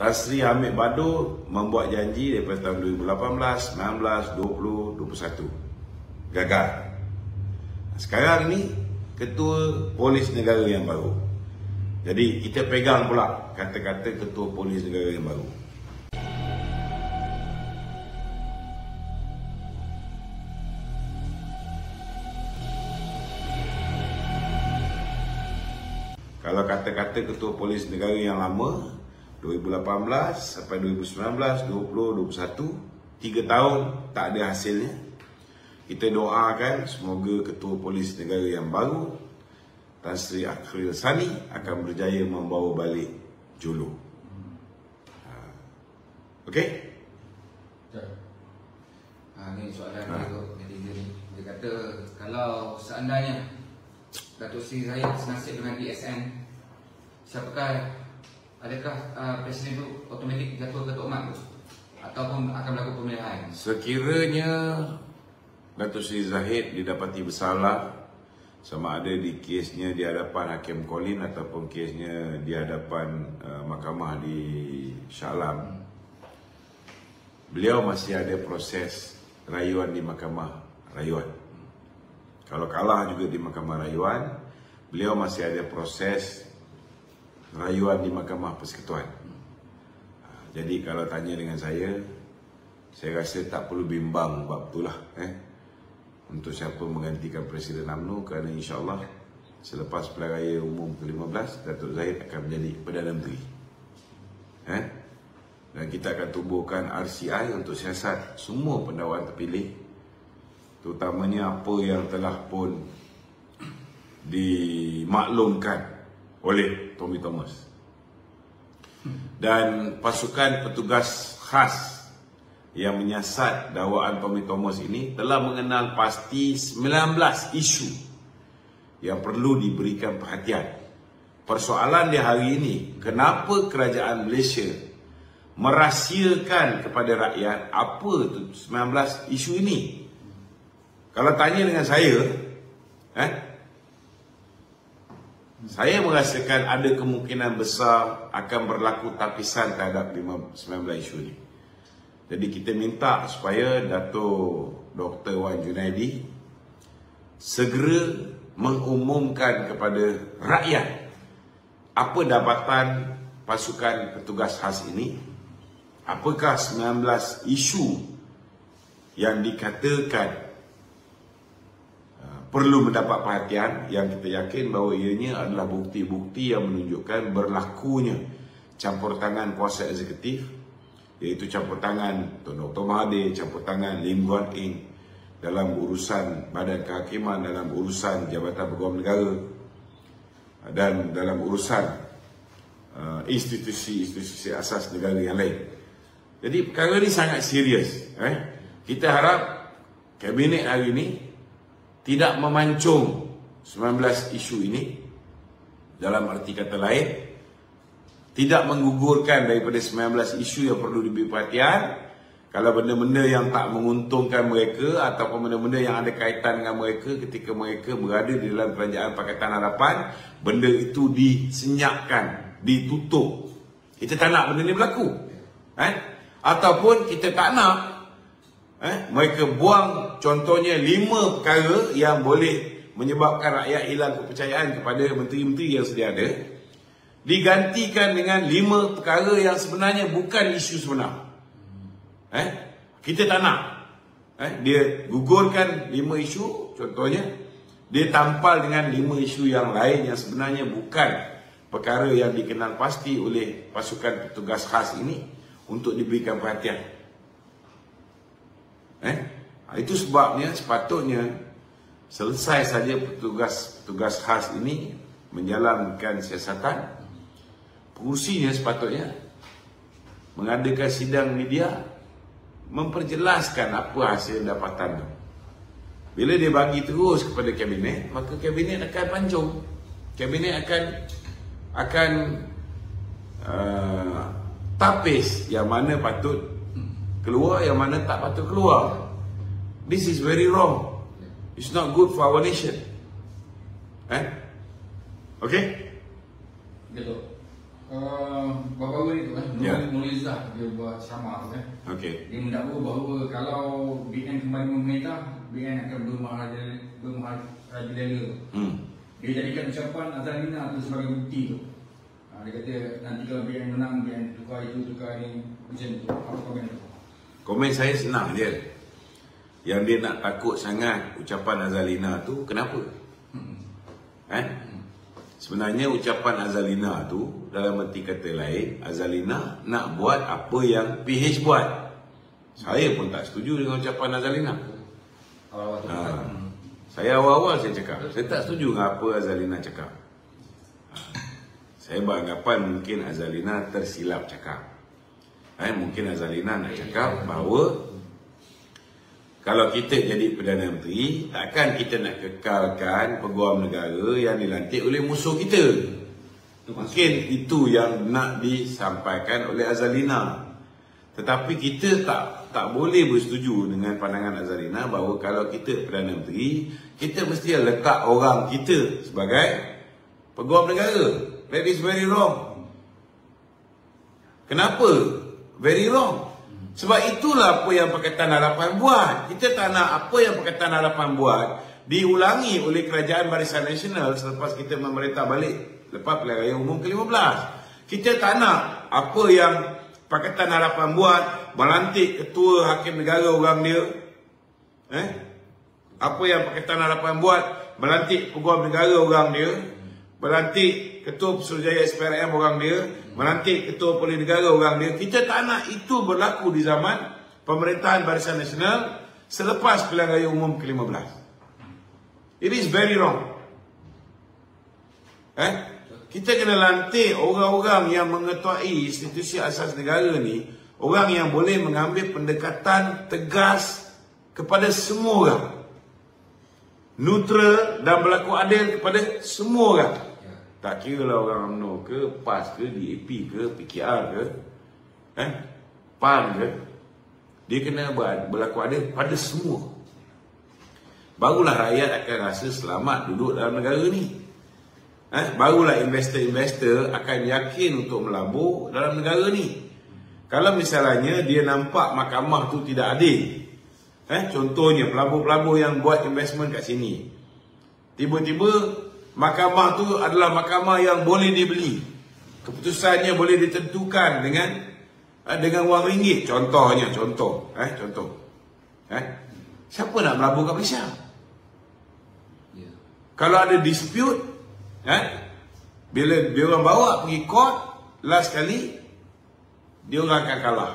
Tan Sri Hamid Badur membuat janji daripada tahun 2018, 19, 20, 21. Gagal. Sekarang ni Ketua Polis Negara yang baru. Jadi kita pegang pula kata-kata Ketua Polis Negara yang baru. Kalau kata-kata Ketua Polis Negara yang lama 2018 sampai 2019, 20, 21, 3 tahun tak ada hasilnya. Kita doakan semoga Ketua Polis Negara yang baru Tan Sri Akhlil Sani akan berjaya membawa balik Jolo. Okey? Ini soalan netizen. Dia kata kalau seandainya Datuk Seri Zahid senasib dengan DSN, adakah Presiden itu automatik jatuh Ketua Mat tu? Ataupun akan berlaku pemilihan? Sekiranya Datuk Seri Zahid didapati bersalah, sama ada di kesnya di hadapan Hakim Colin ataupun kesnya di hadapan mahkamah di Shah Alam, beliau masih ada proses rayuan di mahkamah rayuan. Kalau kalah juga di mahkamah rayuan, beliau masih ada proses rayuan di mahkamah persekutuan. Jadi kalau tanya dengan saya rasa tak perlu bimbang bab itulah untuk siapa menggantikan Presiden UMNO, kerana insya-Allah selepas pilihan raya umum ke-15 Datuk Zahid akan menjadi Perdana Menteri. Dan kita akan tubuhkan RCI untuk siasat semua pendakwan terpilih, terutamanya apa yang telah pun dimaklumkan oleh Tommy Thomas. Dan pasukan petugas khas yang menyiasat dakwaan Tommy Thomas ini telah mengenal pasti 19 isu yang perlu diberikan perhatian. Persoalan di hari ini, kenapa kerajaan Malaysia merahsiakan kepada rakyat apa tu 19 isu ini? Kalau tanya dengan saya merasakan ada kemungkinan besar akan berlaku tapisan terhadap 19 isu ini. Jadi kita minta supaya Dato' Dr. Wan Junaidi segera mengumumkan kepada rakyat apa dapatan pasukan petugas khas ini, apakah 19 isu yang dikatakan perlu mendapat perhatian, yang kita yakin bahawa ianya adalah bukti-bukti yang menunjukkan berlakunya campur tangan kuasa eksekutif, iaitu campur tangan Dr. Mahathir, campur tangan Lim Guan Eng dalam urusan badan kehakiman, dalam urusan Jabatan Peguam Negara dan dalam urusan institusi-institusi asas negara yang lain. Jadi perkara ini sangat serius. Kita harap Kabinet hari ini tidak memancung 19 isu ini, dalam arti kata lain tidak menggugurkan daripada 19 isu yang perlu diberi perhatian. Kalau benda-benda yang tak menguntungkan mereka ataupun benda-benda yang ada kaitan dengan mereka ketika mereka berada di dalam Kerajaan Pakatan Harapan, benda itu disenyapkan, ditutup. Kita tak nak benda ni berlaku. Ataupun kita tak nak mereka buang contohnya 5 perkara yang boleh menyebabkan rakyat hilang kepercayaan kepada menteri-menteri yang sedia ada, digantikan dengan 5 perkara yang sebenarnya bukan isu sebenar. Kita tak nak. Dia gugurkan 5 isu, contohnya dia tampal dengan 5 isu yang lain yang sebenarnya bukan perkara yang dikenal pasti oleh pasukan petugas khas ini untuk diberikan perhatian. Itu sebabnya sepatutnya selesai saja petugas khas ini menjalankan siasatan, pengurusinya sepatutnya mengadakan sidang media memperjelaskan apa hasil dapatan itu. Bila dia bagi terus kepada Kabinet, maka Kabinet akan pancung. Kabinet akan tapis yang mana patut keluar, yang mana tak patut keluar. This is very wrong. It's not good for our nation. Okay? Betul. Baru-baru ni tu lah dia buat sama tu kan. Okey. Dia mendakwa bahawa kalau BN kembali memerintah, BN akan bermaharajalela. Dia jadikan ucapan Azalina tu sebagai bukti tu. Dia kata nanti kalau BN menang, BN tukar itu, tukar ini, macam tu. Apa komen tu? Komen saya senang je. Yang dia nak takut sangat ucapan Azalina tu kenapa? Sebenarnya ucapan Azalina tu dalam erti kata lain, Azalina nak buat apa yang PH buat. Saya pun tak setuju dengan ucapan Azalina. Saya awal-awal saya cakap, saya tak setuju dengan apa Azalina cakap. Saya beranggapan mungkin Azalina tersilap cakap. Mungkin Azalina nak cakap bahawa kalau kita jadi Perdana Menteri, takkan kita nak kekalkan peguam negara yang dilantik oleh musuh kita. Mungkin itu yang nak disampaikan oleh Azalina. Tetapi kita tak boleh bersetuju dengan pandangan Azalina bahawa kalau kita Perdana Menteri, kita mesti letak orang kita sebagai peguam negara. That is very wrong. Kenapa? Very wrong. Sebab itulah apa yang Pakatan Harapan buat. Kita tak nak apa yang Pakatan Harapan buat diulangi oleh Kerajaan Barisan Nasional selepas kita memerintah balik lepas pilihan raya umum ke-15. Kita tak nak apa yang Pakatan Harapan buat, melantik ketua hakim negara orang dia. Apa yang Pakatan Harapan buat, melantik peguam negara orang dia, melantik ketua Pesuruhjaya SPRM orang dia, melantik ketua Polis Negara orang dia. Kita tak nak itu berlaku di zaman pemerintahan Barisan Nasional selepas pilihan raya umum ke-15. It is very wrong. Kita kena lantik orang-orang yang mengetuai institusi asas negara ni, orang yang boleh mengambil pendekatan tegas kepada semua orang, neutral dan berlaku adil kepada semua orang. Tak kira lah orang UMNO ke, PAS ke, DAP ke, PKR ke, PAN ke. Dia kena berlaku adil pada semua. Barulah rakyat akan rasa selamat duduk dalam negara ni. Barulah investor-investor akan yakin untuk melabur dalam negara ni. Kalau misalnya dia nampak mahkamah tu tidak adil, contohnya pelabur-pelabur yang buat investment kat sini, tiba-tiba mahkamah tu adalah mahkamah yang boleh dibeli, keputusannya boleh ditentukan dengan wang ringgit. Contoh. Siapa nak melabur kat Malaysia? Kalau ada dispute, bila dia orang bawa pergi court, last kali dia orang akan kalah.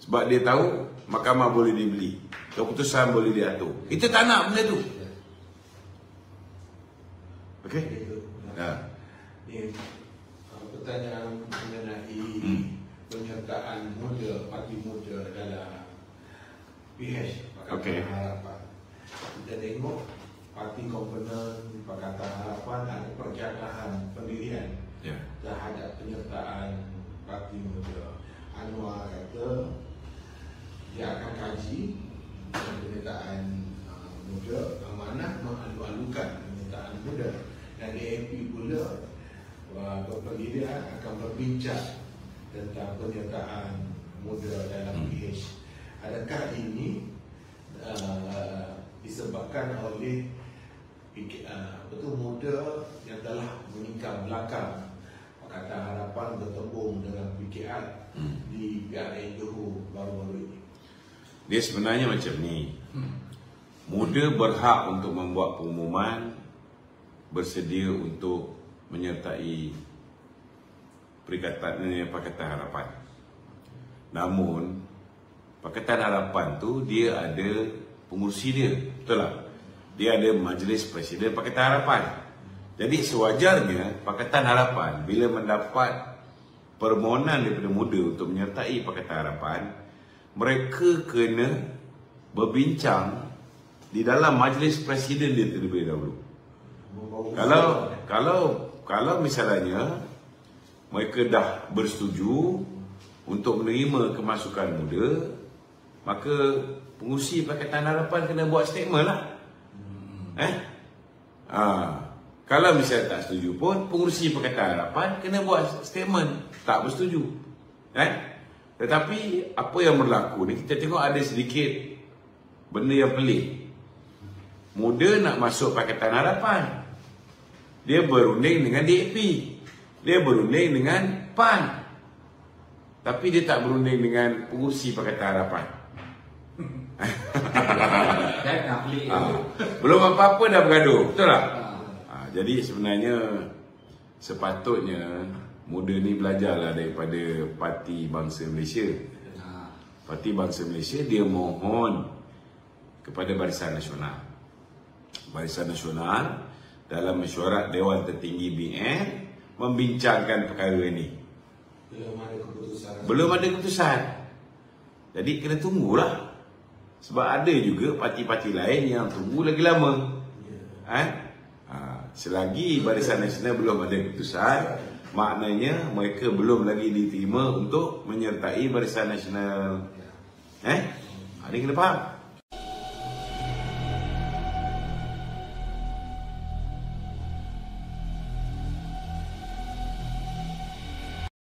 Sebab dia tahu mahkamah boleh dibeli, keputusan boleh diatur. Kita tak nak benda tu. Okey. Pertanyaan mengenai penyertaan muda, parti muda dalam PH Pakatan Harapan. Kita tengok parti komponen Pakatan Harapan ada perjalanan pendirian terhadap penyertaan parti muda. Anwar kata dia akan kaji penyertaan muda, amanah mengalu-alukan penyertaan muda. Dan DAP pula berpendirian akan berbincang tentang penyertaan muda dalam PH. Adakah ini disebabkan oleh muda yang telah meningkat belakang Pakatan Harapan bertembung dengan PKR di PRN Johor baru-baru ini? Dia sebenarnya macam ni. Muda berhak untuk membuat pengumuman bersedia untuk menyertai Pakatan Harapan. Namun Pakatan Harapan tu dia ada pengurusi dia, betul tak? Dia ada Majlis Presiden Pakatan Harapan. Jadi sewajarnya Pakatan Harapan bila mendapat permohonan daripada muda untuk menyertai Pakatan Harapan, mereka kena berbincang di dalam Majlis Presiden dia terlebih dahulu. Kalau misalnya mereka dah bersetuju untuk menerima kemasukan muda, maka pengurusi Pakatan Harapan kena buat statement lah. Kalau misalnya tak setuju pun, pengurusi Pakatan Harapan kena buat statement tak bersetuju. Tetapi apa yang berlaku ni, kita tengok ada sedikit benda yang pelik. Muda nak masuk Pakatan Harapan, dia berunding dengan DAP, dia berunding dengan PAN, tapi dia tak berunding dengan pengurusi Pakatan Harapan. Belum apa-apa dah bergaduh, betul tak? Jadi sebenarnya sepatutnya muda ni belajarlah daripada Parti Bangsa Malaysia. Parti Bangsa Malaysia dia mohon kepada Barisan Nasional. Barisan Nasional dalam mesyuarat Dewan Tertinggi BN membincangkan perkara ini. Belum ada keputusan. Jadi kena tunggulah. Sebab ada juga parti-parti lain yang tunggu lagi lama. Selagi Barisan Nasional belum ada keputusan, maknanya mereka belum lagi diterima untuk menyertai Barisan Nasional. Ini kena faham.